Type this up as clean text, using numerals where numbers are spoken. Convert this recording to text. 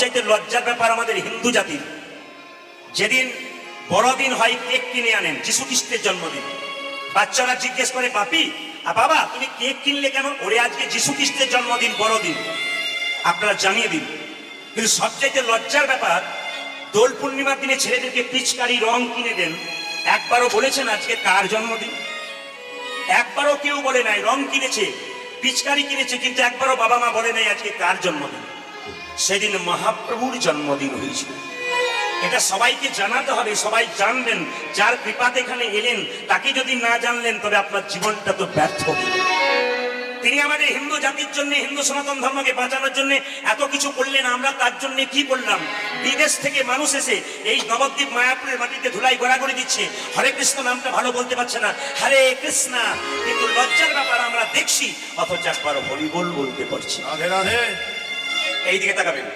চাইতে লজ্জার ব্যাপার আমাদের হিন্দু জাতির, যেদিন বড়দিন হয় কেক কিনে আনেন, যিশু খ্রিস্টের জন্মদিন। বাচ্চারা জিজ্ঞেস করে, বাপি বাবা তুমি কেক কিনলে কেন? ওরে আজকে যিশু খ্রিস্টের জন্মদিন, বড়দিন, আপনারা জানিয়ে দিন। কিন্তু সবচাইতে লজ্জার ব্যাপার, দোল পূর্ণিমার দিনে ছেলেদেরকে পিচকারি রং কিনে দেন। একবারও বলেছেন আজকে কার জন্মদিন? একবারও কেউ বলে নাই। রং কিনেছে, পিচকারি কিনেছে, কিন্তু একবারও বাবা মা বলে নাই আজকে কার জন্মদিন। সেদিন মহাপ্রভুর জন্মদিন হয়েছিল। এটা সবাইকে জানাতে হবে, সবাই জানবেন। যার কৃপাতে এখানে এলেন তাকে যদি না জানলেন তবে আপনার জীবনটা তো ব্যর্থ হবে। তিনি আমাদের হিন্দু জাতির জন্য, হিন্দু সনাতন ধর্মকে বাঁচানোর জন্য এত কিছু করলেন। আমরা তার জন্য কি করলাম? বিদেশ থেকে মানুষ এসে এই নবদ্বীপ মায়াপুরের মাটিতে ধুলাই গড়াগড়ি দিচ্ছে, হরে কৃষ্ণ নামটা ভালো বলতে পারছে না, হরে কৃষ্ণ। কিন্তু লজ্জার ব্যাপার, আমরা দেখছি অথচ একবার হরি বল বলতে পারছি। রাধে রাধে। এইদিকে তাকাবেন।